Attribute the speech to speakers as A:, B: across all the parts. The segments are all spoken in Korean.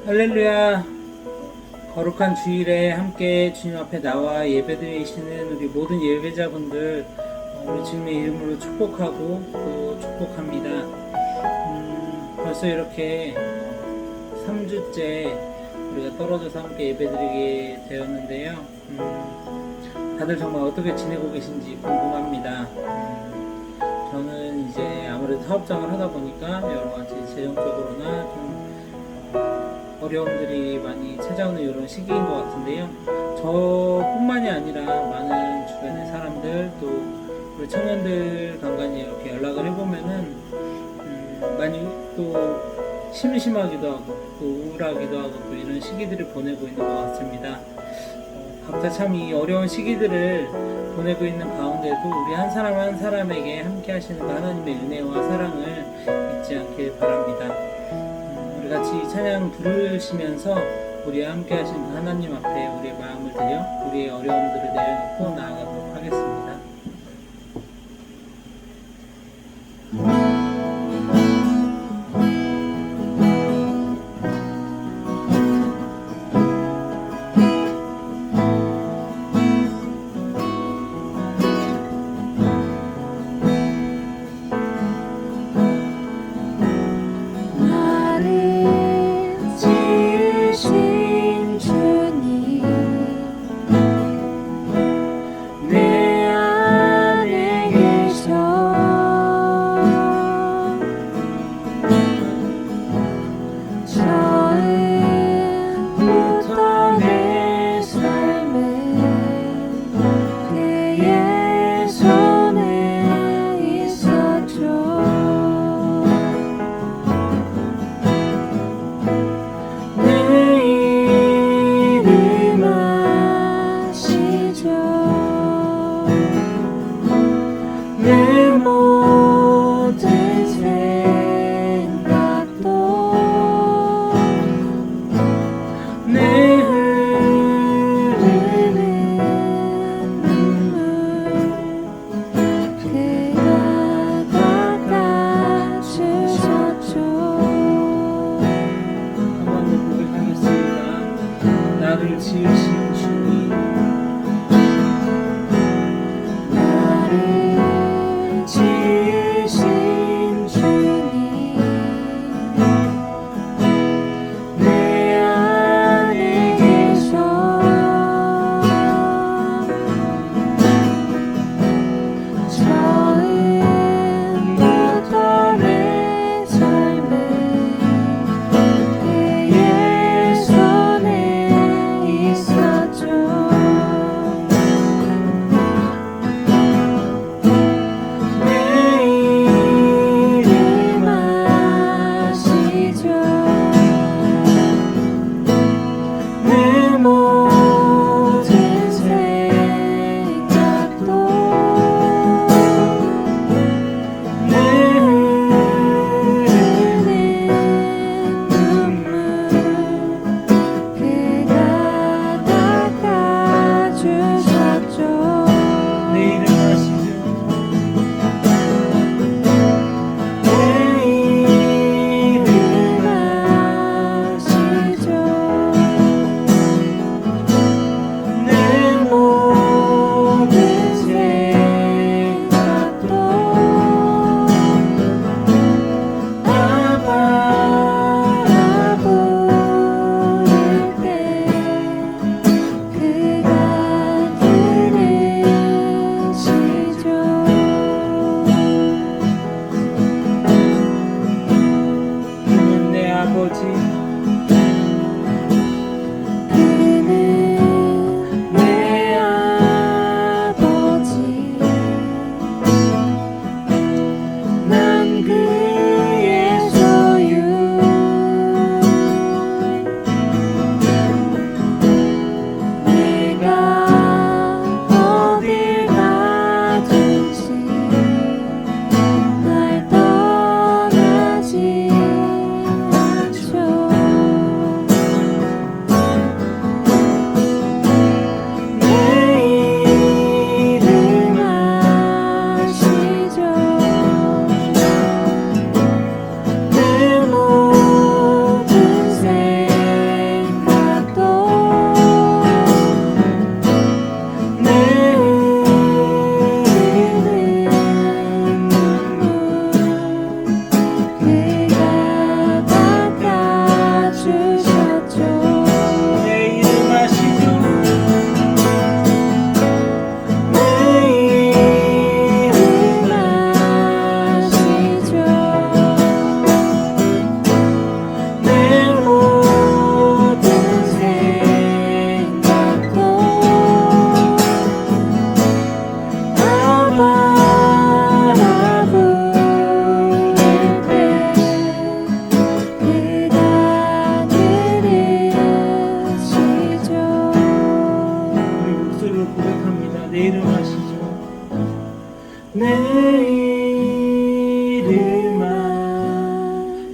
A: 할렐루야. 거룩한 주일에 함께 주님 앞에 나와 예배드리시는 우리 모든 예배자분들 우리 주님의 이름으로 축복하고 또 축복합니다. 벌써 이렇게 3주째 우리가 떨어져서 함께 예배드리게 되었는데요. 다들 정말 어떻게 지내고 계신지 궁금합니다. 저는 이제 아무래도 사업장을 하다 보니까 여러가지 재정적으로나 좀 어려움들이 많이 찾아오는 이런 시기인 것 같은데요. 저뿐만이 아니라 많은 주변의 사람들 또 우리 청년들 간간히 이렇게 연락을 해보면은 많이 또 심심하기도 하고 또 우울하기도 하고 또 이런 시기들을 보내고 있는 것 같습니다. 각자 참 이 어려운 시기들을 보내고 있는 가운데도 우리 한 사람 한 사람에게 함께 하시는 그 하나님의 은혜와 사랑을 잊지 않길 바랍니다. 우리 같이 찬양 부르시면서 우리와 함께 하신 그 하나님 앞에 우리의 마음을 들여 우리의 어려움들을 내려놓고 나아가도록 하겠습니다. 나를 지으신 주님,
B: 나를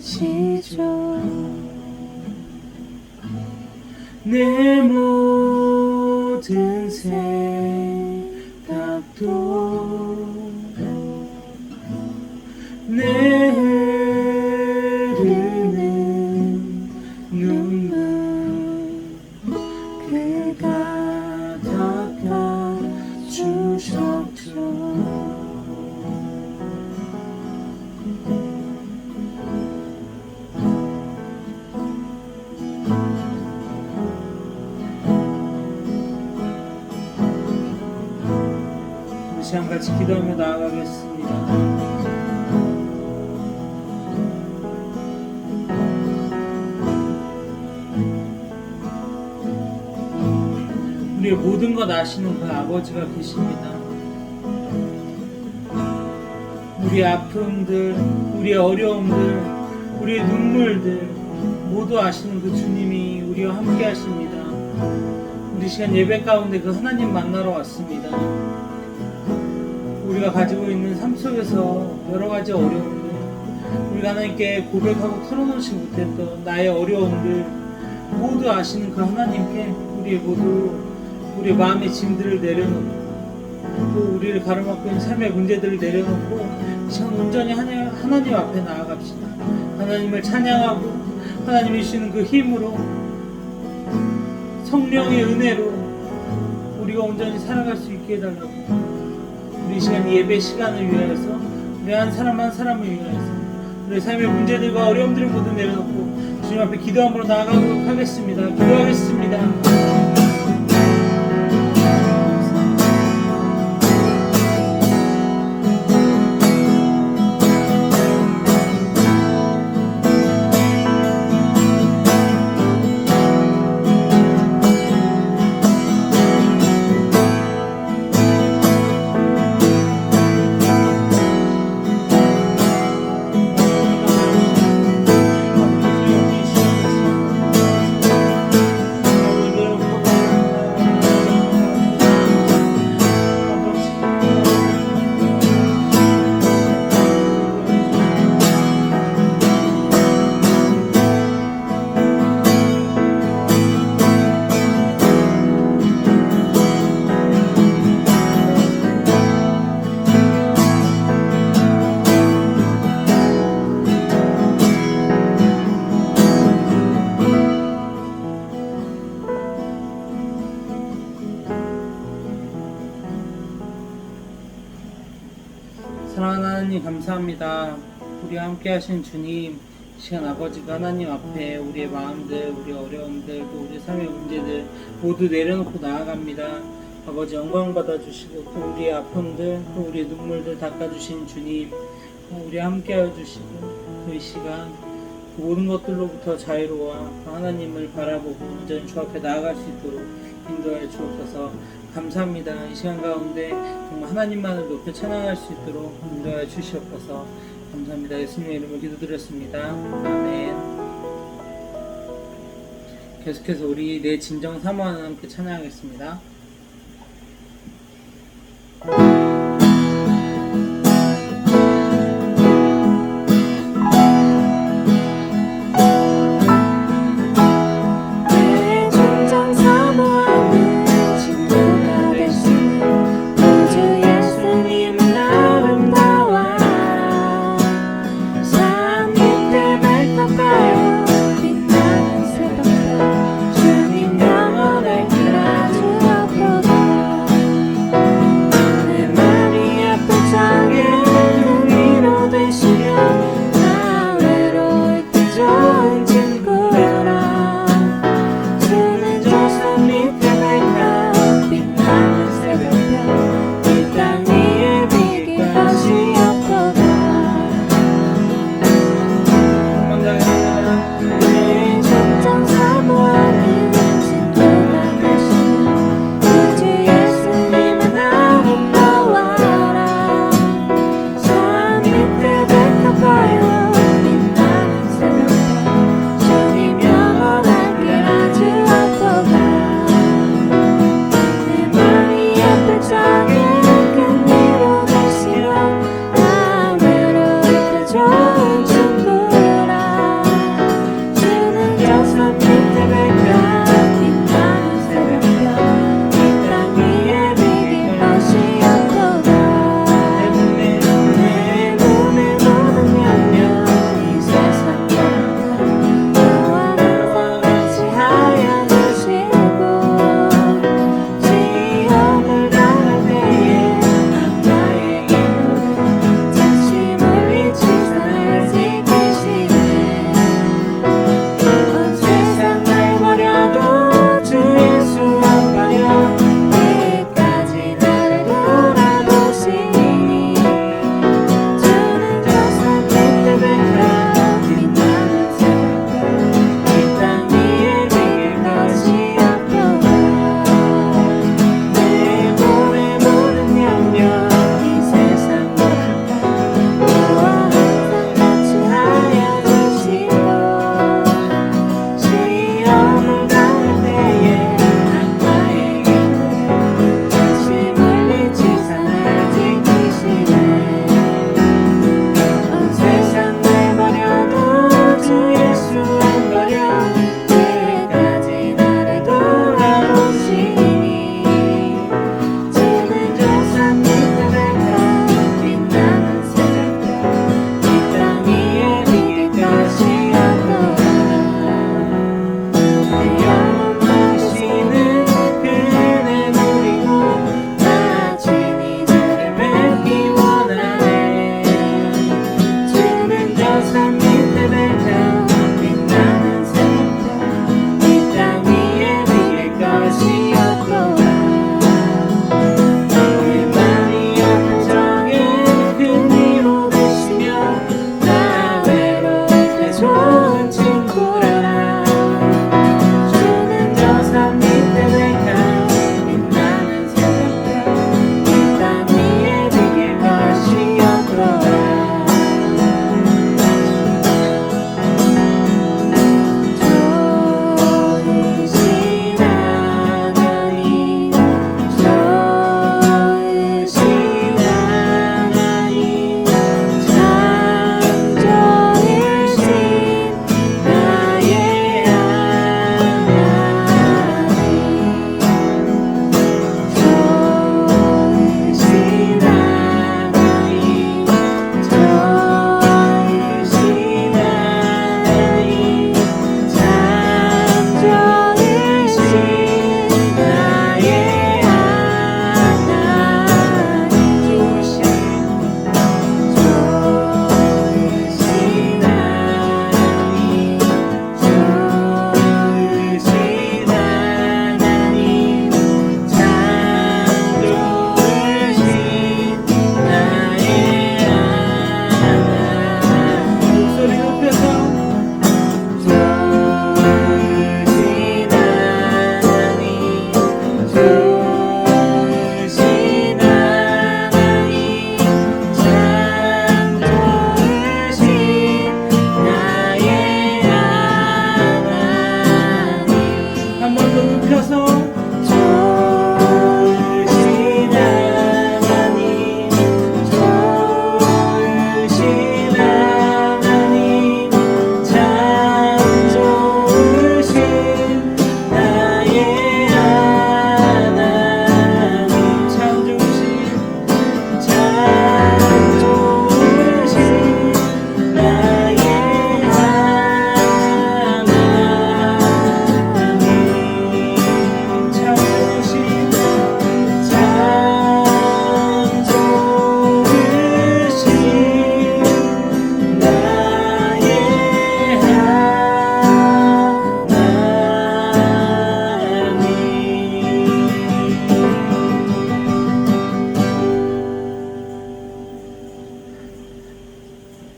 B: 마시죠.
A: 내 모든 생각도 내 흐르는 눈물 그가 닦아주셨죠. 우리 시간 같이 기도하며 나아가겠습니다. 우리의 모든 것 아시는 그 아버지가 계십니다. 우리의 아픔들, 우리의 어려움들, 우리의 눈물들 모두 아시는 그 주님이 우리와 함께 하십니다. 우리 시간 예배 가운데 그 하나님 만나러 왔습니다. 우리가 가지고 있는 삶 속에서 여러 가지 어려움들, 우리가 하나님께 고백하고 털어놓지 못했던 나의 어려움들 모두 아시는 그 하나님께 우리의 마음의 짐들을 내려놓고 또 우리를 가로막고 있는 삶의 문제들을 내려놓고 시간 온전히 하나님 앞에 나아갑시다. 하나님을 찬양하고 하나님이 주시는 그 힘으로 성령의 은혜로 우리가 온전히 살아갈 수 있게 해달라고. 우리 시간 예배 시간을 위하여서 우리 한 사람 한 사람을 위하여서 우리 삶의 문제들과 어려움들을 모두 내려놓고 주님 앞에 기도함으로 나아가도록 하겠습니다. 기도하겠습니다. 사랑하는 하나님 감사합니다. 우리와 함께 하신 주님, 시간 아버지가 하나님 앞에 우리의 마음들, 우리의 어려움들, 또 우리의 삶의 문제들 모두 내려놓고 나아갑니다. 아버지 영광 받아주시고 또 우리의 아픔들, 또 우리의 눈물들 닦아주신 주님, 우리와 함께하여 주시고 이 시간 그 모든 것들로부터 자유로워 하나님을 바라보고 온전히 주 앞에 나아갈 수 있도록 인도하여 주옵소서. 감사합니다. 이 시간 가운데 정말 하나님만을 높여 찬양할 수 있도록 인도하여 주시옵소서. 감사합니다. 예수님의 이름으로 기도드렸습니다. 아멘. 계속해서 우리 내 진정 사모하는 함께 찬양하겠습니다.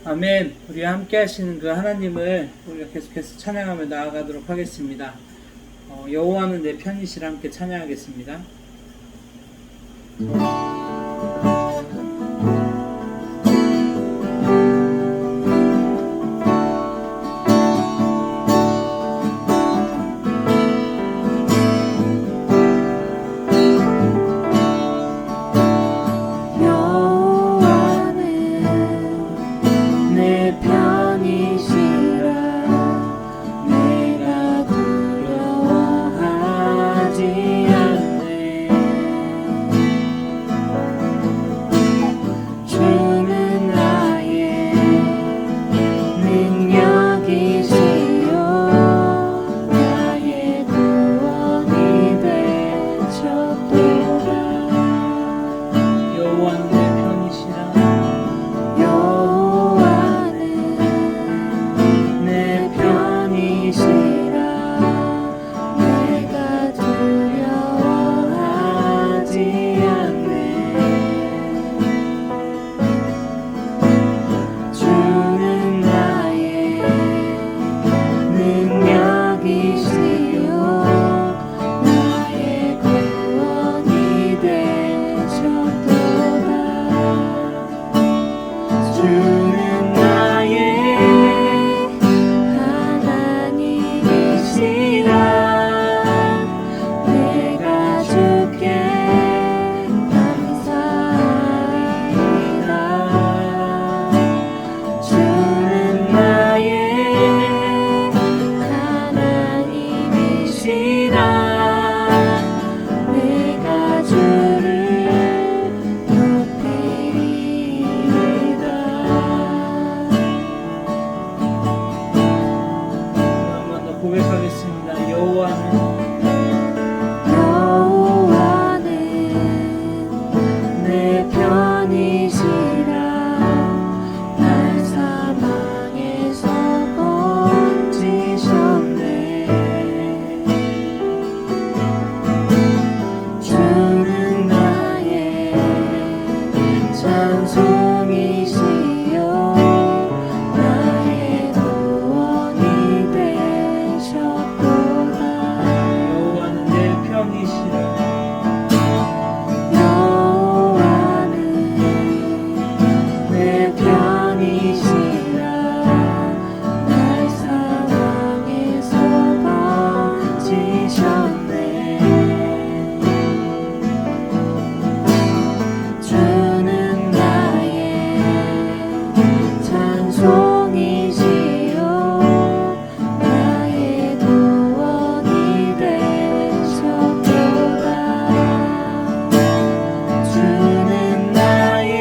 A: 아멘. 우리와 함께 하시는 그 하나님을 우리가 계속해서 찬양하며 나아가도록 하겠습니다. 여호와는 내 편이시라 함께 찬양하겠습니다.
B: 내 편이시라 내가 두려워하지 않네. 주는 나의 능력이시요 나의 구원이 되셨도다.
A: 여호와는 내 편이시라
B: 내 편이시라 내가 두려워하지 않네. 주는 나의 능력이시요 나의 구원이 되셨도다. 주는 나의 하나님이시라 내가 주께 감사하리라. 주는 나의 하나님이시라 내가 주를 높이리이다.
A: 한번 더 고백하겠습니다. 여호와는
B: 내 편이시라 날 사망에서 건지셨네. 주는 나의 찬송이시요 나의 구원이 되셨도다.
A: 여호와는 내 편이시라
B: 여호와는 내 편이시라 날 사망에서 건지셨네. 주는 나의 찬송이시요 나의 구원이 되셨도다. 주는 나의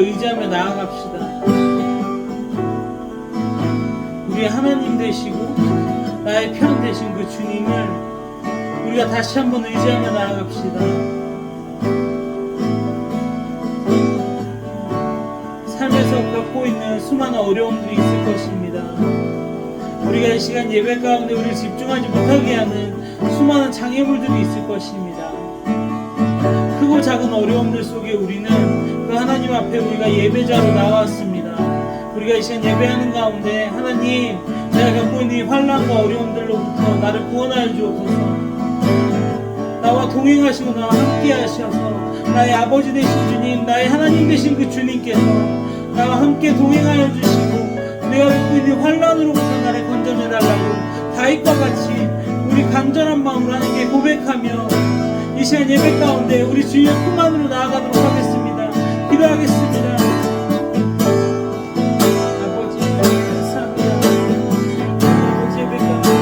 A: 의지하며 나아갑시다. 우리 하나님 되시고 나의 편 되신 그 주님을 우리가 다시 한번 의지하며 나아갑시다. 삶에서 겪고 있는 수많은 어려움들이 있을 것입니다. 우리가 이 시간 예배 가운데 우리를 집중하지 못하게 하는 수많은 장애물들이 있을 것입니다. 크고 작은 어려움들 속에 우리는 그 하나님 앞에 우리가 예배자로 나왔습니다. 우리가 이 시간 예배하는 가운데 하나님, 내가 겪고 있는 이 환난과 어려움들로부터 나를 구원하여 주옵소서. 나와 동행하시고 나와 함께 하셔서 나의 아버지 되신 주님, 나의 하나님 되신 그 주님께서 나와 함께 동행하여 주시고 내가 겪고 있는 환난으로부터 나를 건져내달라고 다윗과 같이 우리 간절한 마음으로 하나님께 고백하며 이 시간 예배 가운데 우리 주님의 품 안으로 나아가도록 하겠습니다. 기도하겠습니다. 아버지 감사합니다. 아버지 예배 가운데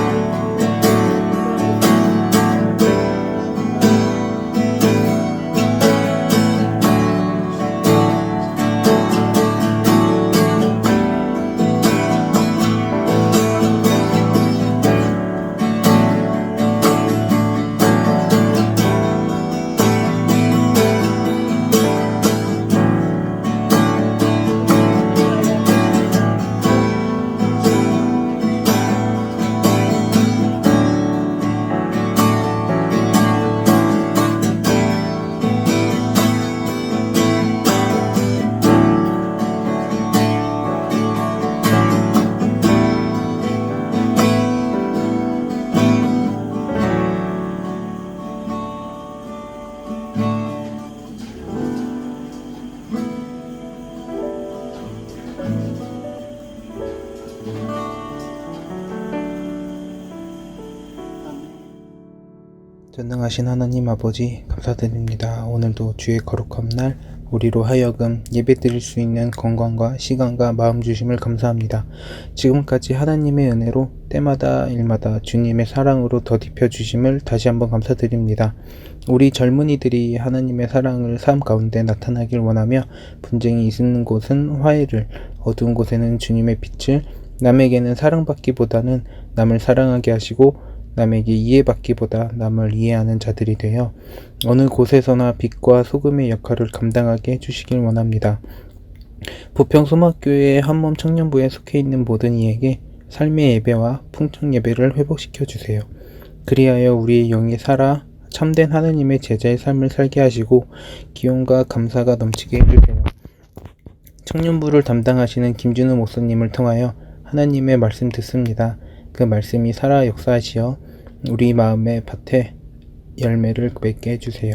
C: 전능하신 하나님 아버지 감사드립니다. 오늘도 주의 거룩한 날 우리로 하여금 예배드릴 수 있는 건강과 시간과 마음 주심을 감사합니다. 지금까지 하나님의 은혜로 때마다 일마다 주님의 사랑으로 더딥혀 주심을 다시 한번 감사드립니다. 우리 젊은이들이 하나님의 사랑을 삶 가운데 나타나길 원하며 분쟁이 있는 곳은 화해를, 어두운 곳에는 주님의 빛을, 남에게는 사랑받기보다는 남을 사랑하게 하시고 남에게 이해받기보다 남을 이해하는 자들이 되어 어느 곳에서나 빛과 소금의 역할을 감당하게 해주시길 원합니다. 부평소막교회 한몸 청년부에 속해 있는 모든 이에게 삶의 예배와 풍성 예배를 회복시켜 주세요. 그리하여 우리의 영이 살아 참된 하나님의 제자의 삶을 살게 하시고 기쁨과 감사가 넘치게 해주세요. 청년부를 담당하시는 김준우 목사님을 통하여 하나님의 말씀 듣습니다. 그 말씀이 살아 역사하시어 우리 마음의 밭에 열매를 맺게 해주세요.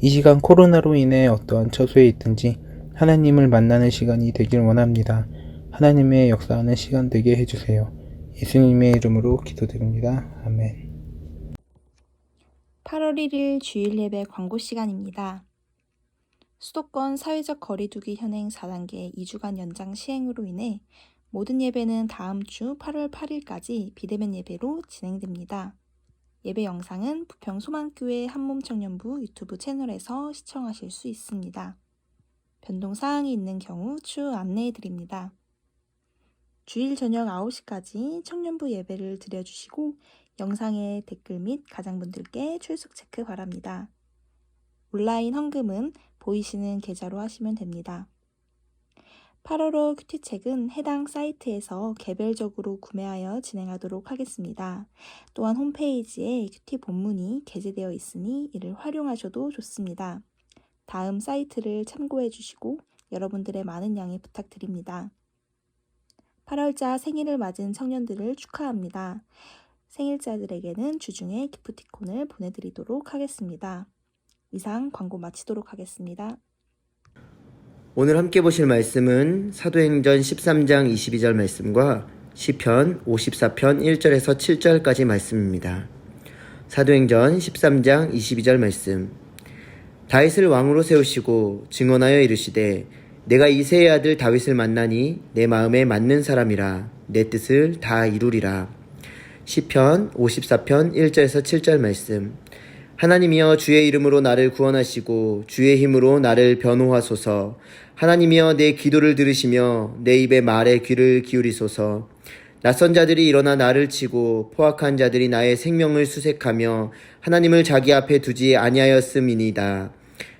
C: 이 시간 코로나로 인해 어떠한 처소에 있든지 하나님을 만나는 시간이 되길 원합니다. 하나님의 역사하는 시간 되게 해주세요. 예수님의 이름으로 기도드립니다. 아멘.
D: 8월 1일 주일 예배 광고 시간입니다. 수도권 사회적 거리두기 현행 4단계 2주간 연장 시행으로 인해 모든 예배는 다음 주 8월 8일까지 비대면 예배로 진행됩니다. 예배 영상은 부평소망교회 한몸청년부 유튜브 채널에서 시청하실 수 있습니다. 변동사항이 있는 경우 추후 안내해드립니다. 주일 저녁 9시까지 청년부 예배를 드려주시고 영상의 댓글 및 가장분들께 출석 체크 바랍니다. 온라인 헌금은 보이시는 계좌로 하시면 됩니다. 8월호 큐티책은 해당 사이트에서 개별적으로 구매하여 진행하도록 하겠습니다. 또한 홈페이지에 큐티 본문이 게재되어 있으니 이를 활용하셔도 좋습니다. 다음 사이트를 참고해 주시고 여러분들의 많은 양해 부탁드립니다. 8월자 생일을 맞은 청년들을 축하합니다. 생일자들에게는 주중에 기프티콘을 보내드리도록 하겠습니다. 이상 광고 마치도록 하겠습니다.
E: 오늘 함께 보실 말씀은 사도행전 13장 22절 말씀과 시편 54편 1절에서 7절까지 말씀입니다. 사도행전 13장 22절 말씀. 다윗을 왕으로 세우시고 증언하여 이르시되 내가 이새의 아들 다윗을 만나니 내 마음에 맞는 사람이라 내 뜻을 다 이루리라. 시편 54편 1절에서 7절 말씀. 하나님이여 주의 이름으로 나를 구원하시고 주의 힘으로 나를 변호하소서. 하나님이여 내 기도를 들으시며 내 입의 말에 귀를 기울이소서. 낯선 자들이 일어나 나를 치고 포악한 자들이 나의 생명을 수색하며 하나님을 자기 앞에 두지 아니하였음이니이다.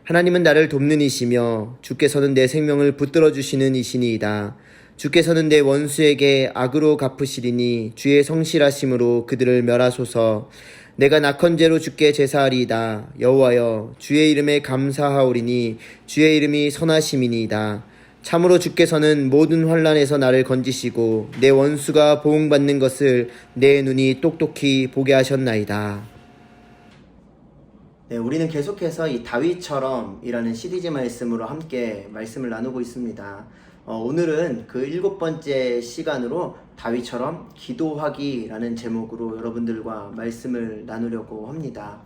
E: 하나님은 나를 돕는 이시며 주께서는 내 생명을 붙들어 주시는 이시니이다. 주께서는 내 원수에게 악으로 갚으시리니 주의 성실하심으로 그들을 멸하소서. 내가 낙헌제로 주께 제사하리이다. 여호와여 주의 이름에 감사하오리니 주의 이름이 선하심이니이다. 참으로 주께서는 모든 환난에서 나를 건지시고 내 원수가 보응받는 것을 내 눈이 똑똑히 보게 하셨나이다. 네, 우리는 계속해서 이 다윗처럼이라는 시리즈 말씀으로 함께 말씀을 나누고 있습니다. 오늘은 그 7번째 시간으로 다윗처럼 기도하기라는 제목으로 여러분들과 말씀을 나누려고 합니다.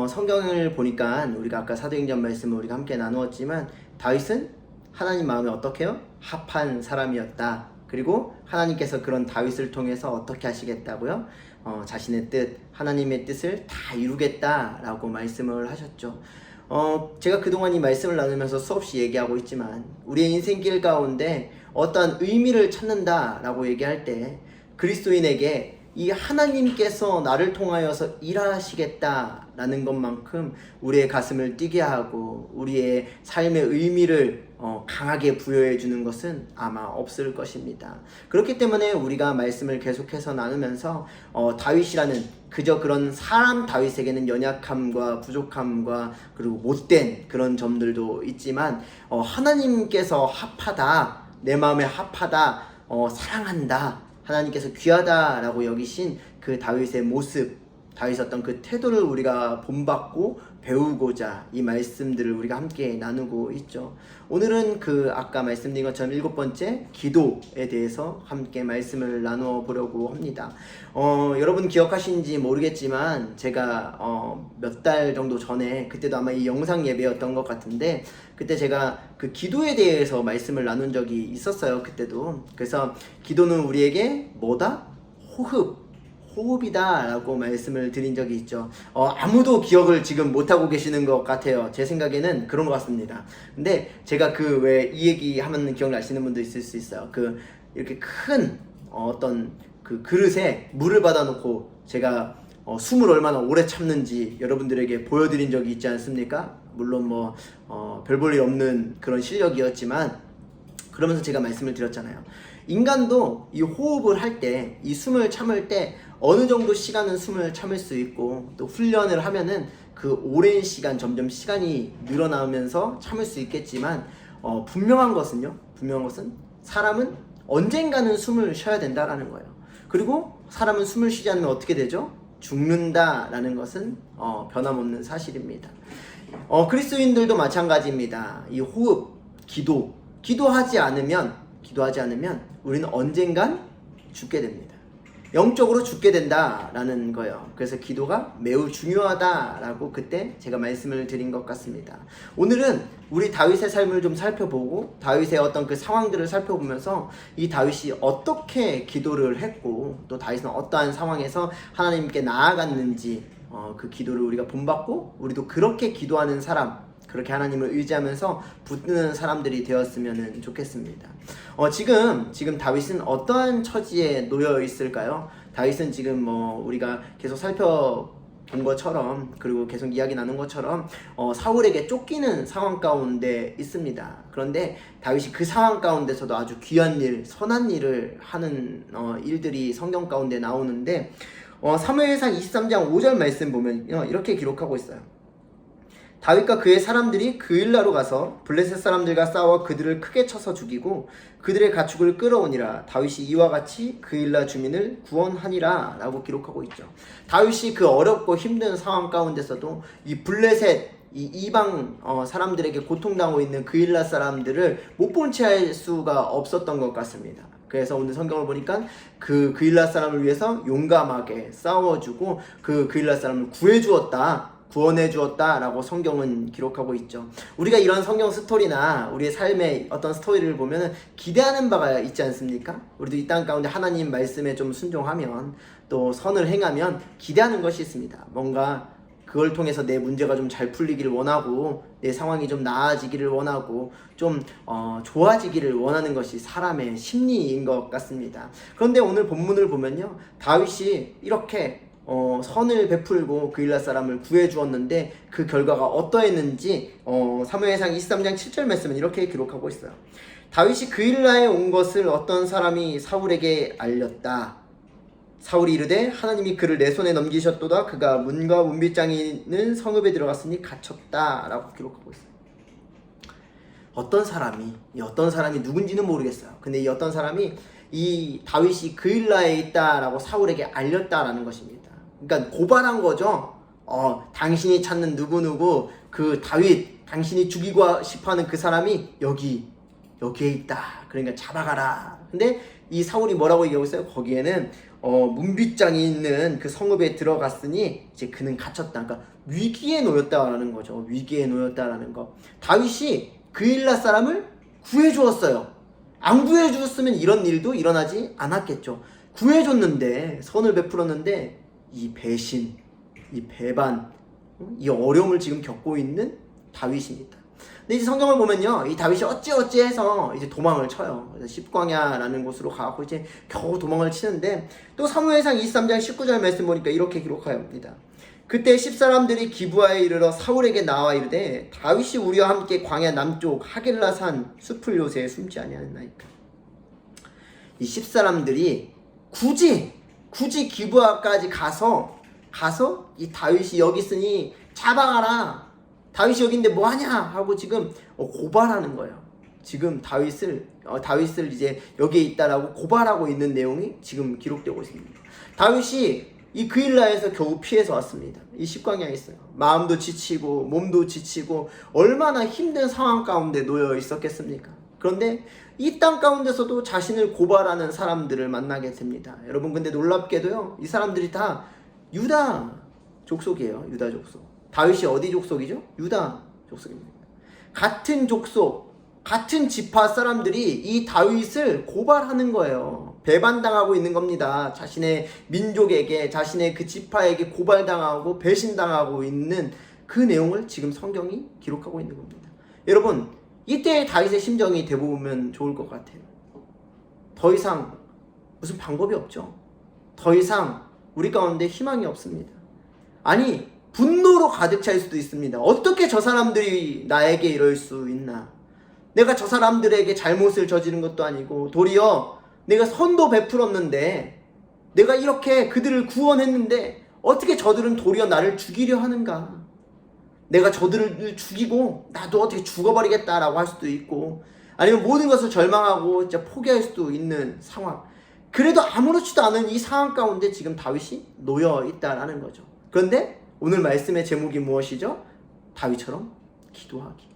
E: 성경을 보니까 우리가 아까 사도행전 말씀을 우리가 함께 나누었지만 다윗은 하나님 마음에 어떻게 해요? 합한 사람이었다. 그리고 하나님께서 그런 다윗을 통해서 어떻게 하시겠다고요? 자신의 뜻, 하나님의 뜻을 다 이루겠다라고 말씀을 하셨죠. 제가 그동안 이 말씀을 나누면서 수없이 얘기하고 있지만 우리의 인생길 가운데 어떠한 의미를 찾는다라고 얘기할 때 그리스도인에게 이 하나님께서 나를 통하여서 일하시겠다라는 것만큼 우리의 가슴을 뛰게 하고 우리의 삶의 의미를 강하게 부여해 주는 것은 아마 없을 것입니다. 그렇기 때문에 우리가 말씀을 계속해서 나누면서 다윗이라는 그저 그런 사람 다윗에게는 연약함과 부족함과 그리고 못된 그런 점들도 있지만 하나님께서 합하다, 내 마음에 합하다, 사랑한다, 하나님께서 귀하다라고 여기신 그 다윗의 모습, 다윗의 어떤 그 태도를 우리가 본받고 배우고자 이 말씀들을 우리가 함께 나누고 있죠. 오늘은 그 아까 말씀드린 것처럼 7번째 기도에 대해서 함께 말씀을 나누어 보려고 합니다. 여러분 기억하시는지 모르겠지만 제가 몇 달 정도 전에, 그때도 아마 이 영상 예배였던 것 같은데, 그때 제가 그 기도에 대해서 말씀을 나눈 적이 있었어요. 그때도. 그래서 기도는 우리에게 뭐다? 호흡이다 라고 말씀을 드린 적이 있죠. 아무도 기억을 지금 못하고 계시는 것 같아요. 제 생각에는 그런 것 같습니다. 근데 제가 그 왜 이 얘기 하면 기억나시는 분도 있을 수 있어요. 그 이렇게 큰 어떤 그 그릇에 물을 받아놓고 제가 숨을 얼마나 오래 참는지 여러분들에게 보여드린 적이 있지 않습니까? 물론 별 볼 일 없는 그런 실력이었지만, 그러면서 제가 말씀을 드렸잖아요. 인간도 이 호흡을 할 때, 이 숨을 참을 때 어느 정도 시간은 숨을 참을 수 있고, 또 훈련을 하면은 그 오랜 시간, 점점 시간이 늘어나면서 참을 수 있겠지만, 분명한 것은 사람은 언젠가는 숨을 쉬어야 된다라는 거예요. 그리고 사람은 숨을 쉬지 않으면 어떻게 되죠? 죽는다라는 것은 변함없는 사실입니다. 그리스도인들도 마찬가지입니다. 이 호흡, 기도하지 않으면 우리는 언젠간 죽게 됩니다. 영적으로 죽게 된다라는 거예요. 그래서 기도가 매우 중요하다라고 그때 제가 말씀을 드린 것 같습니다. 오늘은 우리 다윗의 삶을 좀 살펴보고 다윗의 어떤 그 상황들을 살펴보면서 이 다윗이 어떻게 기도를 했고, 또 다윗은 어떠한 상황에서 하나님께 나아갔는지 그 기도를 우리가 본받고 우리도 그렇게 기도하는 사람, 그렇게 하나님을 의지하면서 붙드는 사람들이 되었으면 좋겠습니다. 지금 다윗은 어떠한 처지에 놓여 있을까요? 다윗은 지금 우리가 계속 살펴본 것처럼, 그리고 계속 이야기 나눈 것처럼 사울에게 쫓기는 상황 가운데 있습니다. 그런데 다윗이 그 상황 가운데서도 아주 귀한 일, 선한 일을 하는 일들이 성경 가운데 나오는데, 사무엘상 23장 5절 말씀 보면 이렇게 기록하고 있어요. 다윗과 그의 사람들이 그일라로 가서 블레셋 사람들과 싸워 그들을 크게 쳐서 죽이고 그들의 가축을 끌어오니라. 다윗이 이와 같이 그일라 주민을 구원하니라 라고 기록하고 있죠. 다윗이 그 어렵고 힘든 상황 가운데서도 이 블레셋, 이 이방 사람들에게 고통당하고 있는 그일라 사람들을 못 본 채 할 수가 없었던 것 같습니다. 그래서 오늘 성경을 보니까 그 그일라 사람을 위해서 용감하게 싸워주고 그 그일라 사람을 구원해 주었다 라고 성경은 기록하고 있죠. 우리가 이런 성경 스토리나 우리의 삶의 어떤 스토리를 보면 기대하는 바가 있지 않습니까? 우리도 이 땅 가운데 하나님 말씀에 좀 순종하면, 또 선을 행하면 기대하는 것이 있습니다. 뭔가 그걸 통해서 내 문제가 좀 잘 풀리기를 원하고 내 상황이 좀 나아지기를 원하고 좀 좋아지기를 원하는 것이 사람의 심리인 것 같습니다. 그런데 오늘 본문을 보면요, 다윗이 이렇게 선을 베풀고 그일라 사람을 구해 주었는데 그 결과가 어떠했는지 사무엘상 23장 7절 말씀은 이렇게 기록하고 있어요. 다윗이 그일라에 온 것을 어떤 사람이 사울에게 알렸다. 사울이 이르되 하나님이 그를 내 손에 넘기셨도다. 그가 문과 문빗장이 있는 성읍에 들어갔으니 갇혔다 라고 기록하고 있어요. 어떤 사람이 누군지는 모르겠어요. 근데 이 어떤 사람이 이 다윗이 그일라에 있다라고 사울에게 알렸다라는 것입니다. 그러니까 고발한 거죠. 당신이 찾는 누구누구 그 다윗, 당신이 죽이고 싶어하는 그 사람이 여기에 있다. 그러니까 잡아가라. 근데 이 사울이 뭐라고 얘기하고 있어요? 거기에는 문빗장이 있는 그 성읍에 들어갔으니 이제 그는 갇혔다. 그러니까 위기에 놓였다라는 거죠. 위기에 놓였다라는 거. 다윗이 그일라 사람을 구해주었어요. 안 구해주었으면 이런 일도 일어나지 않았겠죠. 구해줬는데, 선을 베풀었는데 이 배신, 이 배반, 이 어려움을 지금 겪고 있는 다윗입니다. 근데 이제 성경을 보면요, 이 다윗이 어찌해서 이제 도망을 쳐요. 그래서 십광야라는 곳으로 가고 이제 겨우 도망을 치는데, 또 사무엘상 23장 19절 말씀 보니까 이렇게 기록하옵니다. 그때 10사람들이 기브아에 이르러 사울에게 나와 이르되 다윗이 우리와 함께 광야 남쪽 하겔라산 숲을 요새에 숨지 아니하였나이까. 이 10사람들이 굳이 기브아까지 가서 이 다윗이 여기 있으니 잡아가라. 다윗이 여기인데 뭐하냐 하고 지금 고발하는 거예요. 지금 다윗을 이제 여기에 있다라고 고발하고 있는 내용이 지금 기록되고 있습니다. 다윗이 이 그일라에서 겨우 피해서 왔습니다. 이 십광야에 있어요. 마음도 지치고 몸도 지치고 얼마나 힘든 상황 가운데 놓여 있었겠습니까? 그런데 이 땅 가운데서도 자신을 고발하는 사람들을 만나게 됩니다. 여러분, 근데 놀랍게도요, 이 사람들이 다 유다 족속이에요. 유다 족속. 다윗이 어디 족속이죠? 유다 족속입니다. 같은 족속, 같은 지파 사람들이 이 다윗을 고발하는 거예요. 배반당하고 있는 겁니다. 자신의 민족에게, 자신의 그 지파에게 고발당하고 배신당하고 있는 그 내용을 지금 성경이 기록하고 있는 겁니다. 여러분, 이때 다윗의 심정이 되보면 좋을 것 같아요. 더 이상 무슨 방법이 없죠. 더 이상 우리 가운데 희망이 없습니다. 아니, 분노로 가득 찰 수도 있습니다. 어떻게 저 사람들이 나에게 이럴 수 있나? 내가 저 사람들에게 잘못을 저지른 것도 아니고 도리어 내가 선도 베풀었는데, 내가 이렇게 그들을 구원했는데 어떻게 저들은 도리어 나를 죽이려 하는가? 내가 저들을 죽이고 나도 어떻게 죽어버리겠다라고 할 수도 있고, 아니면 모든 것을 절망하고 진짜 포기할 수도 있는 상황. 그래도 아무렇지도 않은 이 상황 가운데 지금 다윗이 놓여 있다라는 거죠. 그런데 오늘 말씀의 제목이 무엇이죠? 다윗처럼 기도하기.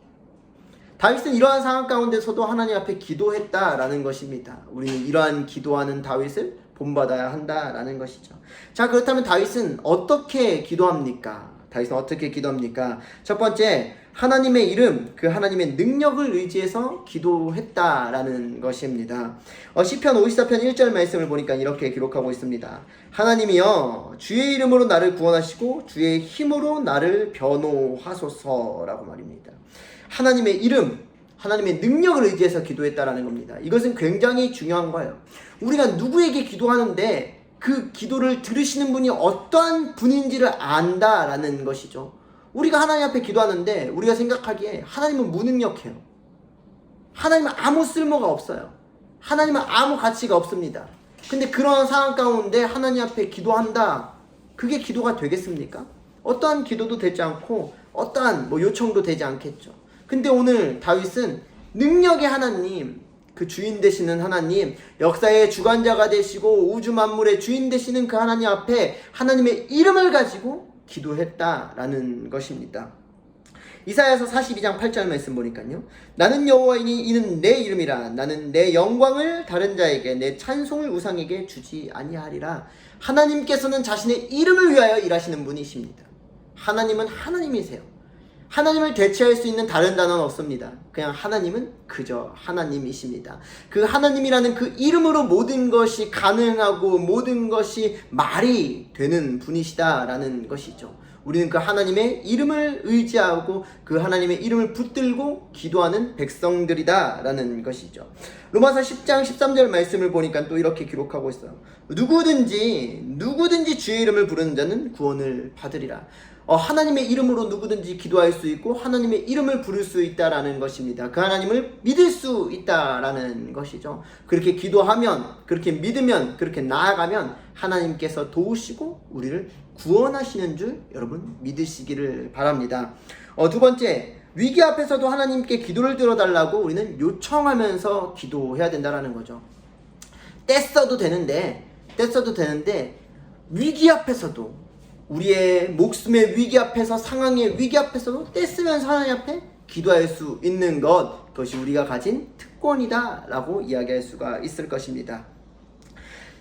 E: 다윗은 이러한 상황 가운데서도 하나님 앞에 기도했다라는 것입니다. 우리는 이러한 기도하는 다윗을 본받아야 한다라는 것이죠. 자, 그렇다면 다윗은 어떻게 기도합니까? 첫 번째, 하나님의 이름, 그 하나님의 능력을 의지해서 기도했다라는 것입니다. 시편 54편 1절 말씀을 보니까 이렇게 기록하고 있습니다. 하나님이여, 주의 이름으로 나를 구원하시고 주의 힘으로 나를 변호하소서라고 말입니다. 하나님의 이름, 하나님의 능력을 의지해서 기도했다라는 겁니다. 이것은 굉장히 중요한 거예요. 우리가 누구에게 기도하는데 그 기도를 들으시는 분이 어떠한 분인지를 안다라는 것이죠. 우리가 하나님 앞에 기도하는데 우리가 생각하기에 하나님은 무능력해요. 하나님은 아무 쓸모가 없어요. 하나님은 아무 가치가 없습니다. 근데 그런 상황 가운데 하나님 앞에 기도한다. 그게 기도가 되겠습니까? 어떠한 기도도 되지 않고 어떠한 요청도 되지 않겠죠. 근데 오늘 다윗은 능력의 하나님, 그 주인 되시는 하나님, 역사의 주관자가 되시고 우주 만물의 주인 되시는 그 하나님 앞에 하나님의 이름을 가지고 기도했다라는 것입니다. 이사야서 42장 8절 말씀 보니까요. 나는 여호와이니 이는 내 이름이라. 나는 내 영광을 다른 자에게, 내 찬송을 우상에게 주지 아니하리라. 하나님께서는 자신의 이름을 위하여 일하시는 분이십니다. 하나님은 하나님이세요. 하나님을 대체할 수 있는 다른 단어는 없습니다. 그냥 하나님은 그저 하나님이십니다. 그 하나님이라는 그 이름으로 모든 것이 가능하고 모든 것이 말이 되는 분이시다라는 것이죠. 우리는 그 하나님의 이름을 의지하고 그 하나님의 이름을 붙들고 기도하는 백성들이다 라는 것이죠. 로마서 10장 13절 말씀을 보니까 또 이렇게 기록하고 있어요. 누구든지 주의 이름을 부르는 자는 구원을 받으리라. 하나님의 이름으로 누구든지 기도할 수 있고 하나님의 이름을 부를 수 있다라는 것입니다. 그 하나님을 믿을 수 있다라는 것이죠. 그렇게 기도하면, 그렇게 믿으면, 그렇게 나아가면 하나님께서 도우시고 우리를 구원하시는 줄 여러분 믿으시기를 바랍니다. 두 번째, 위기 앞에서도 하나님께 기도를 들어달라고 우리는 요청하면서 기도해야 된다라는 거죠. 떼써도 되는데 위기 앞에서도, 우리의 목숨의 위기 앞에서, 상황의 위기 앞에서도 떼쓰면서 하나님 앞에 기도할 수 있는 것, 그것이 우리가 가진 특권이다 라고 이야기할 수가 있을 것입니다.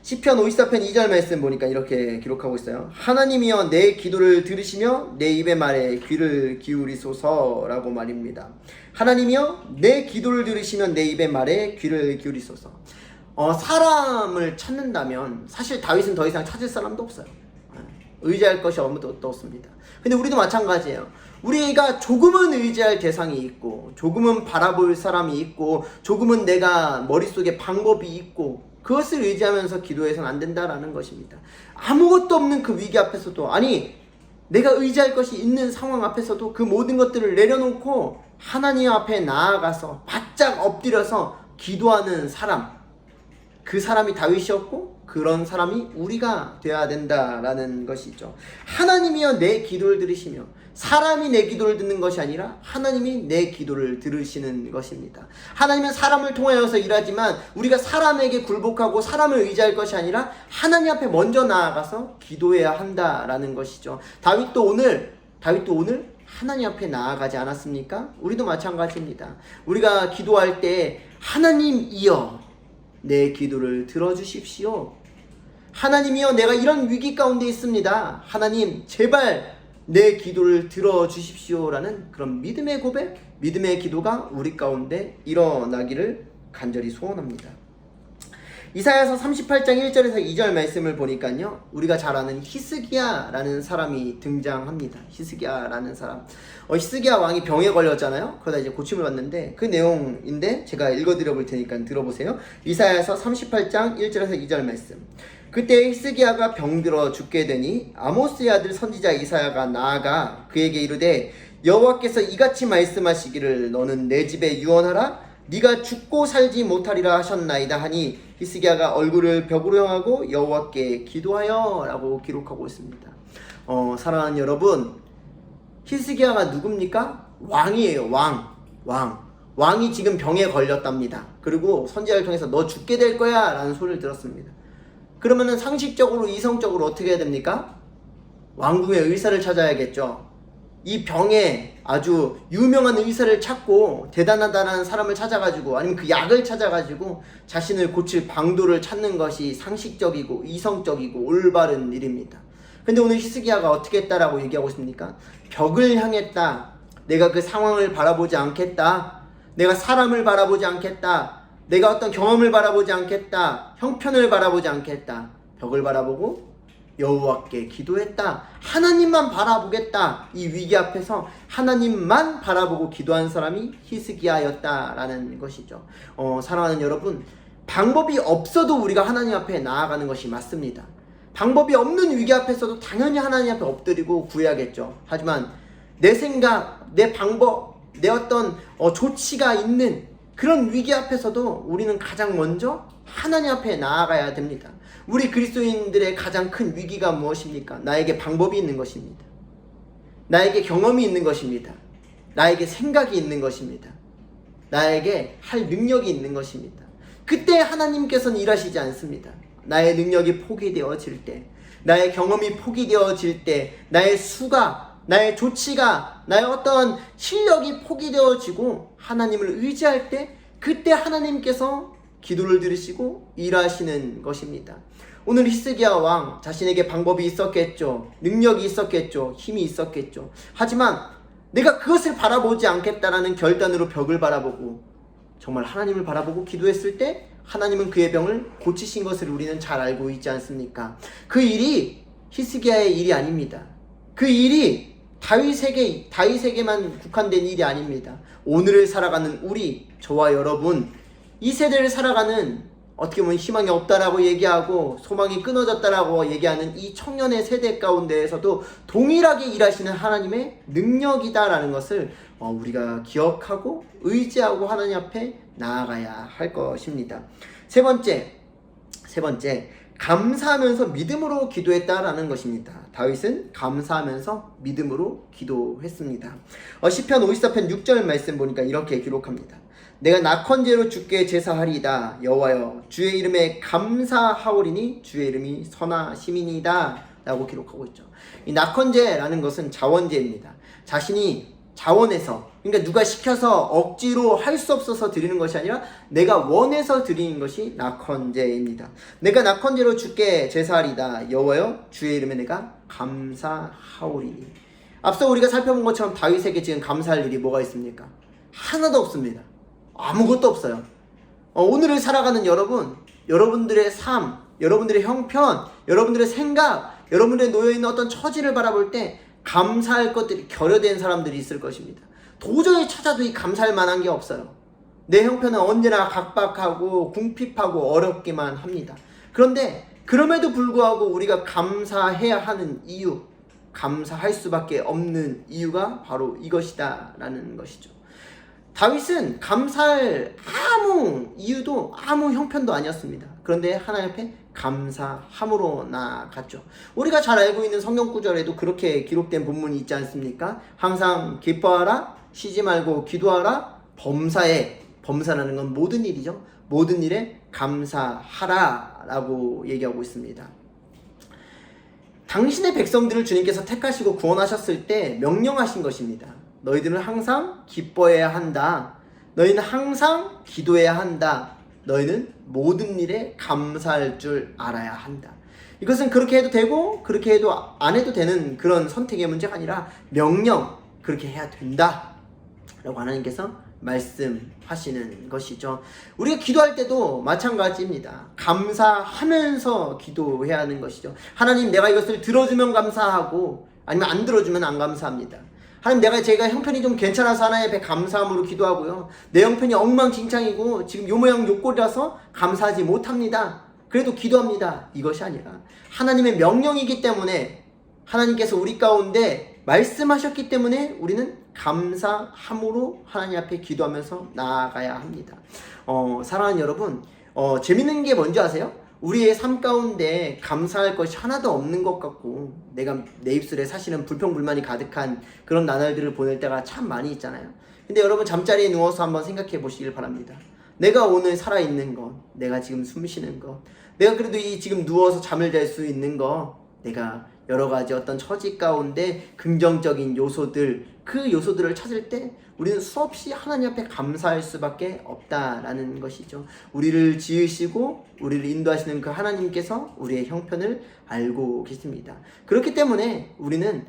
E: 시편 54편 2절 말씀 보니까 이렇게 기록하고 있어요. 하나님이여 내 기도를 들으시며 내 입의 말에 귀를 기울이소서 라고 말입니다. 하나님이여 내 기도를 들으시며 내 입의 말에 귀를 기울이소서. 사람을 찾는다면 사실 다윗은 더 이상 찾을 사람도 없어요. 의지할 것이 아무도 없습니다. 근데 우리도 마찬가지예요. 우리가 조금은 의지할 대상이 있고, 조금은 바라볼 사람이 있고, 조금은 내가 머릿속에 방법이 있고, 그것을 의지하면서 기도해서는 안 된다라는 것입니다. 아무것도 없는 그 위기 앞에서도, 아니 내가 의지할 것이 있는 상황 앞에서도 그 모든 것들을 내려놓고 하나님 앞에 나아가서 바짝 엎드려서 기도하는 사람, 그 사람이 다윗이었고 그런 사람이 우리가 되어야 된다라는 것이죠. 하나님이여 내 기도를 들으시며, 사람이 내 기도를 듣는 것이 아니라 하나님이 내 기도를 들으시는 것입니다. 하나님은 사람을 통하여서 일하지만 우리가 사람에게 굴복하고 사람을 의지할 것이 아니라 하나님 앞에 먼저 나아가서 기도해야 한다라는 것이죠. 다윗도 오늘 하나님 앞에 나아가지 않았습니까? 우리도 마찬가지입니다. 우리가 기도할 때 하나님이여 내 기도를 들어주십시오. 하나님이여 내가 이런 위기 가운데 있습니다. 하나님 제발 내 기도를 들어주십시오 라는 그런 믿음의 고백, 믿음의 기도가 우리 가운데 일어나기를 간절히 소원합니다. 이사야서 38장 1절에서 2절 말씀을 보니까요, 우리가 잘 아는 히스기야라는 사람이 등장합니다. 히스기야라는 사람. 히스기야 왕이 병에 걸렸잖아요. 그러다 이제 고침을 받는데 그 내용인데 제가 읽어드려 볼 테니까 들어보세요. 이사야서 38장 1절에서 2절 말씀. 그때 히스기야가 병들어 죽게 되니 아모스의 아들 선지자 이사야가 나아가 그에게 이르되 여호와께서 이같이 말씀하시기를 너는 내 집에 유언하라 네가 죽고 살지 못하리라 하셨나이다 하니 히스기야가 얼굴을 벽으로 향하고 여호와께 기도하여 라고 기록하고 있습니다. 사랑하는 여러분, 히스기야가 누굽니까? 왕이에요. 왕이 지금 병에 걸렸답니다. 그리고 선지자를 통해서 너 죽게 될 거야 라는 소리를 들었습니다. 그러면은 상식적으로, 이성적으로 어떻게 해야 됩니까? 왕궁의 의사를 찾아야겠죠. 이 병에 아주 유명한 의사를 찾고 대단하다는 사람을 찾아가지고, 아니면 그 약을 찾아가지고 자신을 고칠 방도를 찾는 것이 상식적이고 이성적이고 올바른 일입니다. 근데 오늘 히스기야가 어떻게 했다라고 얘기하고 있습니까? 벽을 향했다. 내가 그 상황을 바라보지 않겠다. 내가 사람을 바라보지 않겠다. 내가 어떤 경험을 바라보지 않겠다. 형편을 바라보지 않겠다. 벽을 바라보고 여호와께 기도했다. 하나님만 바라보겠다. 이 위기 앞에서 하나님만 바라보고 기도한 사람이 히스기야였다라는 것이죠. 사랑하는 여러분, 방법이 없어도 우리가 하나님 앞에 나아가는 것이 맞습니다. 방법이 없는 위기 앞에서도 당연히 하나님 앞에 엎드리고 구해야겠죠. 하지만 내 생각, 내 방법, 내 어떤 조치가 있는 그런 위기 앞에서도 우리는 가장 먼저 하나님 앞에 나아가야 됩니다. 우리 그리스도인들의 가장 큰 위기가 무엇입니까? 나에게 방법이 있는 것입니다. 나에게 경험이 있는 것입니다. 나에게 생각이 있는 것입니다. 나에게 할 능력이 있는 것입니다. 그때 하나님께서는 일하시지 않습니다. 나의 능력이 포기되어질 때, 나의 경험이 포기되어질 때, 나의 수가, 나의 조치가, 나의 어떤 실력이 포기되어지고 하나님을 의지할 때, 그때 하나님께서 기도를 들으시고 일하시는 것입니다. 오늘 히스기야 왕 자신에게 방법이 있었겠죠. 능력이 있었겠죠. 힘이 있었겠죠. 하지만 내가 그것을 바라보지 않겠다라는 결단으로 벽을 바라보고 정말 하나님을 바라보고 기도했을 때 하나님은 그의 병을 고치신 것을 우리는 잘 알고 있지 않습니까? 그 일이 히스기야의 일이 아닙니다. 그 일이 다윗에게만 국한된 일이 아닙니다. 오늘을 살아가는 우리, 저와 여러분, 이 세대를 살아가는, 어떻게 보면 희망이 없다라고 얘기하고 소망이 끊어졌다라고 얘기하는 이 청년의 세대 가운데에서도 동일하게 일하시는 하나님의 능력이다라는 것을 우리가 기억하고 의지하고 하나님 앞에 나아가야 할 것입니다. 세 번째, 감사하면서 믿음으로 기도했다라는 것입니다. 다윗은 감사하면서 믿음으로 기도했습니다. 시편 54편 6절 말씀 보니까 이렇게 기록합니다. 내가 낙헌제로 주께 제사하리이다. 여호와여 주의 이름에 감사하오리니 주의 이름이 선하심이니이다 라고 기록하고 있죠. 이 낙헌제라는 것은 자원제입니다. 자신이 자원해서, 그러니까 누가 시켜서 억지로 할 수 없어서 드리는 것이 아니라 내가 원해서 드리는 것이 낙헌제입니다. 내가 낙헌제로 주께 제사하리이다. 여호와여 주의 이름에 내가 감사하오리니. 앞서 우리가 살펴본 것처럼 다윗에게 지금 감사할 일이 뭐가 있습니까? 하나도 없습니다. 아무것도 없어요. 오늘을 살아가는 여러분, 여러분들의 삶, 여러분들의 형편, 여러분들의 생각, 여러분들의 놓여있는 어떤 처지를 바라볼 때 감사할 것들이 결여된 사람들이 있을 것입니다. 도저히 찾아도 이 감사할 만한 게 없어요. 내 형편은 언제나 각박하고 궁핍하고 어렵기만 합니다. 그런데 그럼에도 불구하고 우리가 감사해야 하는 이유, 감사할 수밖에 없는 이유가 바로 이것이다 라는 것이죠. 다윗은 감사할 아무 이유도 아무 형편도 아니었습니다. 그런데 하나님 앞에 감사함으로 나아갔죠. 우리가 잘 알고 있는 성경 구절에도 그렇게 기록된 본문이 있지 않습니까? 항상 기뻐하라, 쉬지 말고 기도하라, 범사에, 범사라는 건 모든 일이죠. 모든 일에 감사하라 라고 얘기하고 있습니다. 당신의 백성들을 주님께서 택하시고 구원하셨을 때 명령하신 것입니다. 너희들은 항상 기뻐해야 한다. 너희는 항상 기도해야 한다. 너희는 모든 일에 감사할 줄 알아야 한다. 이것은 그렇게 해도 되고 그렇게 해도 안 해도 되는 그런 선택의 문제가 아니라 명령, 그렇게 해야 된다 라고 하나님께서 말씀하시는 것이죠. 우리가 기도할 때도 마찬가지입니다. 감사하면서 기도해야 하는 것이죠. 하나님, 내가 이것을 들어주면 감사하고 아니면 안 들어주면 안 감사합니다. 하나님, 제가 형편이 좀 괜찮아서 하나님 앞에 감사함으로 기도하고요. 내 형편이 엉망진창이고 지금 요 모양 요 꼴이라서 감사하지 못합니다. 그래도 기도합니다. 이것이 아니라 하나님의 명령이기 때문에, 하나님께서 우리 가운데 말씀하셨기 때문에 우리는 감사함으로 하나님 앞에 기도하면서 나아가야 합니다. 사랑하는 여러분, 재밌는 게 뭔지 아세요? 우리의 삶 가운데 감사할 것이 하나도 없는 것 같고 내가 내 입술에 사실은 불평불만이 가득한 그런 나날들을 보낼 때가 참 많이 있잖아요. 근데 여러분, 잠자리에 누워서 한번 생각해 보시길 바랍니다. 내가 오늘 살아있는 것, 내가 지금 숨 쉬는 것, 내가 그래도 이 지금 누워서 잠을 잘 수 있는 것, 내가 여러 가지 어떤 처지 가운데 긍정적인 요소들, 그 요소들을 찾을 때 우리는 수없이 하나님 앞에 감사할 수밖에 없다라는 것이죠. 우리를 지으시고 우리를 인도하시는 그 하나님께서 우리의 형편을 알고 계십니다. 그렇기 때문에 우리는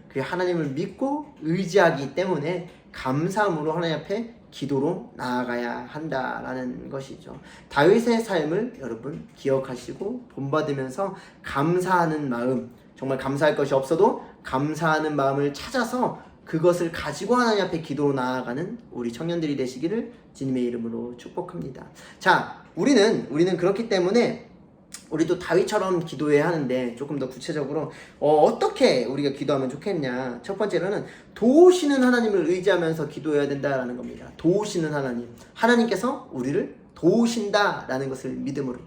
E: 그 하나님을 믿고 의지하기 때문에 감사함으로 하나님 앞에 기도로 나아가야 한다라는 것이죠. 다윗의 삶을 여러분 기억하시고 본받으면서 감사하는 마음, 정말 감사할 것이 없어도 감사하는 마음을 찾아서 그것을 가지고 하나님 앞에 기도로 나아가는 우리 청년들이 되시기를 주님의 이름으로 축복합니다. 자, 우리는 그렇기 때문에 우리도 다윗처럼 기도해야 하는데, 조금 더 구체적으로 어떻게 우리가 기도하면 좋겠냐. 첫 번째로는 도우시는 하나님을 의지하면서 기도해야 된다라는 겁니다. 도우시는 하나님, 하나님께서 우리를 도우신다라는 것을 믿음으로.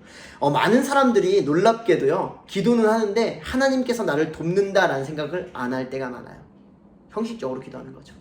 E: 많은 사람들이 놀랍게도요, 기도는 하는데 하나님께서 나를 돕는다라는 생각을 안 할 때가 많아요. 형식적으로 기도하는 거죠.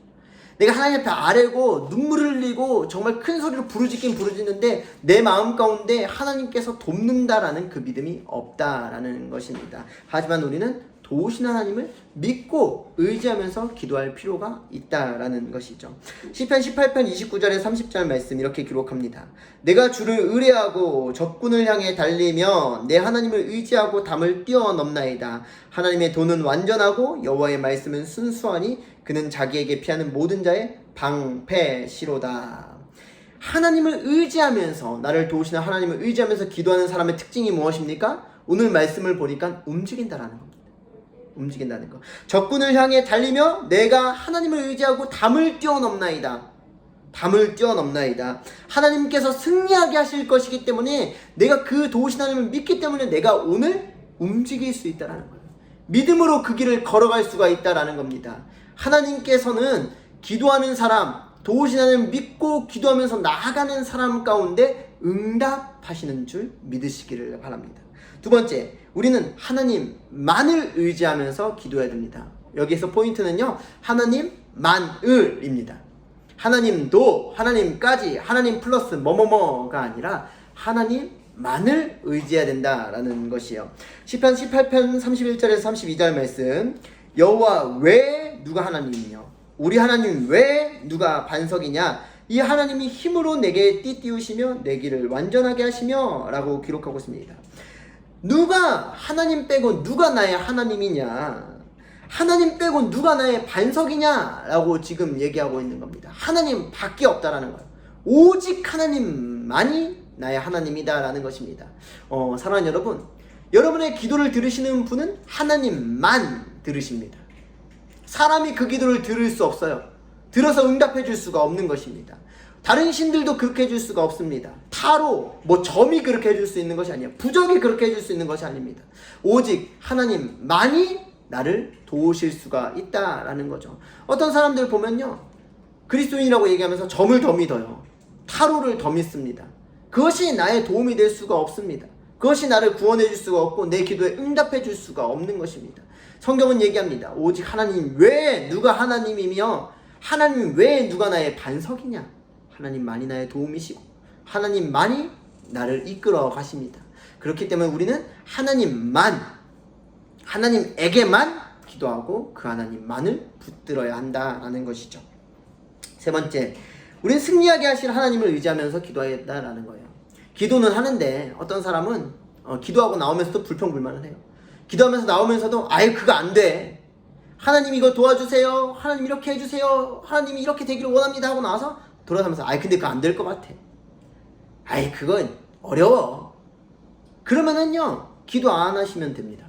E: 내가 하나님 앞에 아뢰고 눈물을 흘리고 정말 큰 소리로 부르짖긴 부르짖는데 내 마음 가운데 하나님께서 돕는다라는 그 믿음이 없다라는 것입니다. 하지만 우리는 도우시는 하나님을 믿고 의지하면서 기도할 필요가 있다라는 것이죠. 시편 18편 29절에 30절 말씀 이렇게 기록합니다. 내가 주를 의뢰하고 적군을 향해 달리며 내 하나님을 의지하고 담을 뛰어넘나이다. 하나님의 도는 완전하고 여호와의 말씀은 순수하니 그는 자기에게 피하는 모든 자의 방패시로다. 하나님을 의지하면서, 나를 도우시는 하나님을 의지하면서 기도하는 사람의 특징이 무엇입니까? 오늘 말씀을 보니까 움직인다라는 겁니다. 움직인다는 거. 적군을 향해 달리며 내가 하나님을 의지하고 담을 뛰어넘나이다. 담을 뛰어넘나이다. 하나님께서 승리하게 하실 것이기 때문에 내가 그 도우신 하나님을 믿기 때문에 내가 오늘 움직일 수 있다는 거예요. 믿음으로 그 길을 걸어갈 수가 있다는 겁니다. 하나님께서는 기도하는 사람, 도우신 하나님을 믿고 기도하면서 나아가는 사람 가운데 응답하시는 줄 믿으시기를 바랍니다. 두 번째, 우리는 하나님만을 의지하면서 기도해야 됩니다. 여기서 포인트는요, 하나님만을입니다. 하나님도, 하나님까지, 하나님 플러스 뭐뭐뭐가 아니라 하나님만을 의지해야 된다라는 것이에요. 시편 18편 31절에서 32절 말씀, 여호와 외에 누가 하나님이며 우리 하나님 외에 누가 반석이냐, 이 하나님이 힘으로 내게 띠띠우시며 내 길을 완전하게 하시며 라고 기록하고 있습니다. 누가 하나님 빼고 누가 나의 하나님이냐, 하나님 빼고 누가 나의 반석이냐 라고 지금 얘기하고 있는 겁니다. 하나님 밖에 없다라는 거예요. 오직 하나님만이 나의 하나님이다 라는 것입니다. 사랑하는 여러분, 여러분의 기도를 들으시는 분은 하나님만 들으십니다. 사람이 그 기도를 들을 수 없어요. 들어서 응답해 줄 수가 없는 것입니다. 다른 신들도 그렇게 해줄 수가 없습니다. 타로, 점이 그렇게 해줄 수 있는 것이 아니에요. 부적이 그렇게 해줄 수 있는 것이 아닙니다. 오직 하나님만이 나를 도우실 수가 있다라는 거죠. 어떤 사람들 보면요, 그리스도인이라고 얘기하면서 점을 더 믿어요. 타로를 더 믿습니다. 그것이 나의 도움이 될 수가 없습니다. 그것이 나를 구원해 줄 수가 없고 내 기도에 응답해 줄 수가 없는 것입니다. 성경은 얘기합니다. 오직 하나님 외에 누가 하나님이며 하나님 외에 누가 나의 반석이냐. 하나님만이 나의 도움이시고 하나님만이 나를 이끌어 가십니다. 그렇기 때문에 우리는 하나님에게만 기도하고 그 하나님만을 붙들어야 한다라는 것이죠. 세 번째, 우리는 승리하게 하실 하나님을 의지하면서 기도해야 한다라는 거예요. 기도는 하는데 어떤 사람은 기도하고 나오면서도 불평불만을 해요. 기도하면서 나오면서도 그거 안 돼. 하나님 이거 도와주세요. 하나님 이렇게 해주세요. 하나님이 이렇게 되기를 원합니다 하고 나와서 돌아서면서 근데 그거 안 될 것 같아. 그건 어려워. 그러면은요, 기도 안 하시면 됩니다.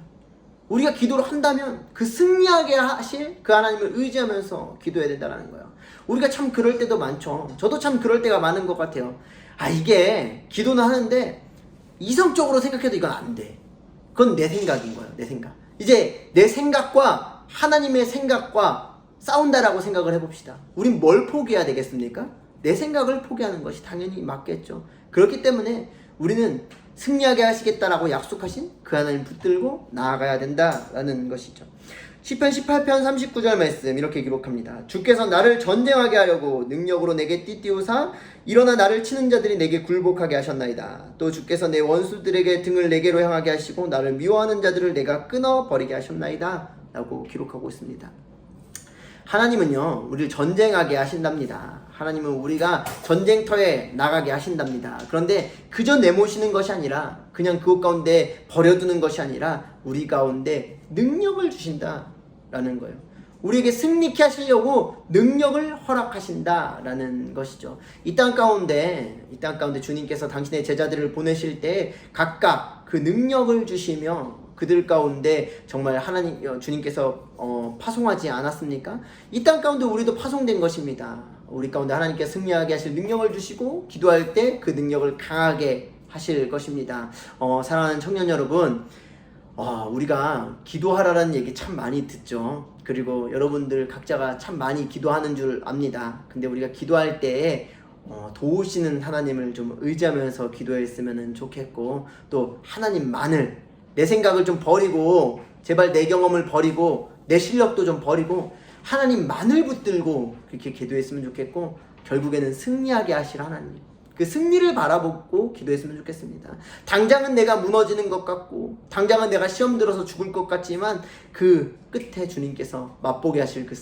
E: 우리가 기도를 한다면 그 승리하게 하실 그 하나님을 의지하면서 기도해야 된다는 거예요. 우리가 참 그럴 때도 많죠. 저도 참 그럴 때가 많은 것 같아요. 이게 기도는 하는데 이성적으로 생각해도 이건 안 돼. 그건 내 생각인 거예요. 내 생각. 이제 내 생각과 하나님의 생각과 싸운다라고 생각을 해봅시다. 우린 뭘 포기해야 되겠습니까? 내 생각을 포기하는 것이 당연히 맞겠죠. 그렇기 때문에 우리는 승리하게 하시겠다라고 약속하신 그 하나님 붙들고 나아가야 된다라는 것이죠. 시편 18편 39절 말씀 이렇게 기록합니다. 주께서 나를 전쟁하게 하려고 능력으로 내게 띠띠우사 일어나 나를 치는 자들이 내게 굴복하게 하셨나이다. 또 주께서 내 원수들에게 등을 내게로 향하게 하시고 나를 미워하는 자들을 내가 끊어버리게 하셨나이다 라고 기록하고 있습니다. 하나님은요, 우리를 전쟁하게 하신답니다. 하나님은 우리가 전쟁터에 나가게 하신답니다. 그런데 그저 내모시는 것이 아니라 그냥 그곳 가운데 버려두는 것이 아니라 우리 가운데 능력을 주신다라는 거예요. 우리에게 승리케 하시려고 능력을 허락하신다라는 것이죠. 이 땅 가운데 주님께서 당신의 제자들을 보내실 때 각각 그 능력을 주시며 그들 가운데 정말 주님께서 파송하지 않았습니까? 이 땅 가운데 우리도 파송된 것입니다. 우리 가운데 하나님께서 승리하게 하실 능력을 주시고 기도할 때 그 능력을 강하게 하실 것입니다. 사랑하는 청년 여러분, 우리가 기도하라는 얘기 참 많이 듣죠. 그리고 여러분들 각자가 참 많이 기도하는 줄 압니다. 근데 우리가 기도할 때에 도우시는 하나님을 좀 의지하면서 기도했으면 좋겠고, 또 하나님만을, 내 생각을 좀 버리고 제발 내 경험을 버리고 내 실력도 좀 버리고 하나님만을 붙들고 그렇게 기도했으면 좋겠고, 결국에는 승리하게 하실 하나님, 그 승리를 바라보고 기도했으면 좋겠습니다. 당장은 내가 무너지는 것 같고 당장은 내가 시험 들어서 죽을 것 같지만 그 끝에 주님께서 맛보게 하실 그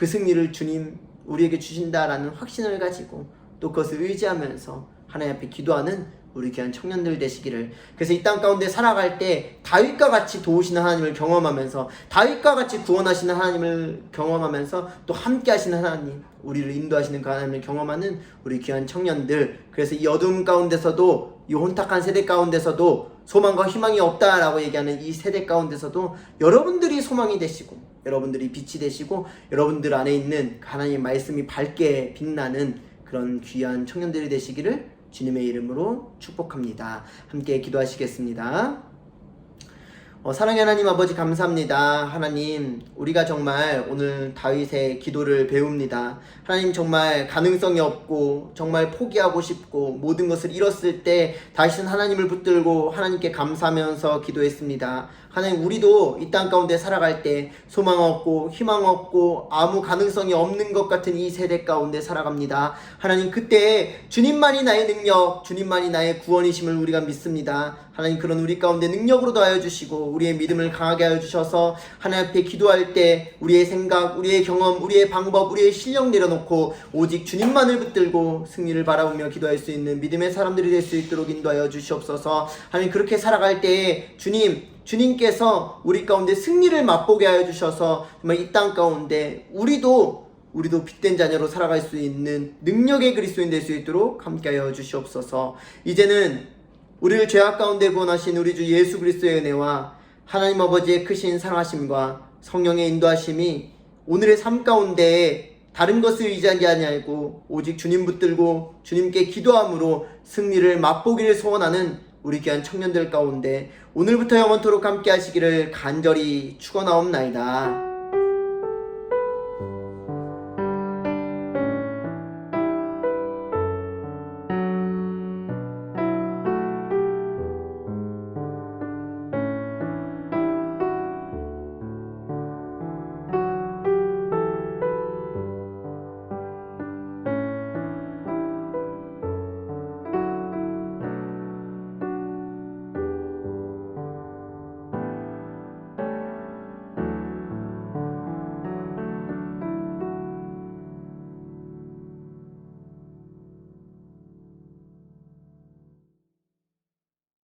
E: 승리를 주님 우리에게 주신다라는 확신을 가지고 또 그것을 의지하면서 하나님 앞에 기도하는 우리 귀한 청년들 되시기를. 그래서 이 땅 가운데 살아갈 때 다윗과 같이 도우시는 하나님을 경험하면서, 다윗과 같이 구원하시는 하나님을 경험하면서 또 함께 하시는 하나님, 우리를 인도하시는 그 하나님을 경험하는 우리 귀한 청년들. 그래서 이 어두움 가운데서도, 이 혼탁한 세대 가운데서도 소망과 희망이 없다라고 얘기하는 이 세대 가운데서도 여러분들이 소망이 되시고 여러분들이 빛이 되시고 여러분들 안에 있는 하나님의 말씀이 밝게 빛나는 그런 귀한 청년들이 되시기를 주님의 이름으로 축복합니다. 함께 기도하시겠습니다. 사랑의 하나님 아버지 감사합니다. 하나님, 우리가 정말 오늘 다윗의 기도를 배웁니다. 하나님, 정말 가능성이 없고 정말 포기하고 싶고 모든 것을 잃었을 때 다윗은 하나님을 붙들고 하나님께 감사하면서 기도했습니다. 하나님, 우리도 이 땅 가운데 살아갈 때 소망 없고 희망 없고 아무 가능성이 없는 것 같은 이 세대 가운데 살아갑니다. 하나님, 그때 주님만이 나의 능력, 주님만이 나의 구원이심을 우리가 믿습니다. 하나님, 그런 우리 가운데 능력으로 더하여 주시고 우리의 믿음을 강하게 하여 주셔서 하나님 앞에 기도할 때 우리의 생각, 우리의 경험, 우리의 방법, 우리의 실력 내려놓고 오직 주님만을 붙들고 승리를 바라보며 기도할 수 있는 믿음의 사람들이 될 수 있도록 인도하여 주시옵소서. 하나님, 그렇게 살아갈 때에 주님께서 우리 가운데 승리를 맛보게 하여 주셔서 정말 이 땅 가운데 우리도 빛된 자녀로 살아갈 수 있는 능력의 그리스도인 될 수 있도록 함께하여 주시옵소서. 이제는 우리를 죄악 가운데 구원하신 우리 주 예수 그리스도의 은혜와 하나님 아버지의 크신 사랑하심과 성령의 인도하심이 오늘의 삶 가운데 다른 것을 의지하지 아니하고 오직 주님 붙들고 주님께 기도함으로 승리를 맛보기를 소원하는 우리 귀한 청년들 가운데 오늘부터 영원토록 함께 하시기를 간절히 축원하옵나이다.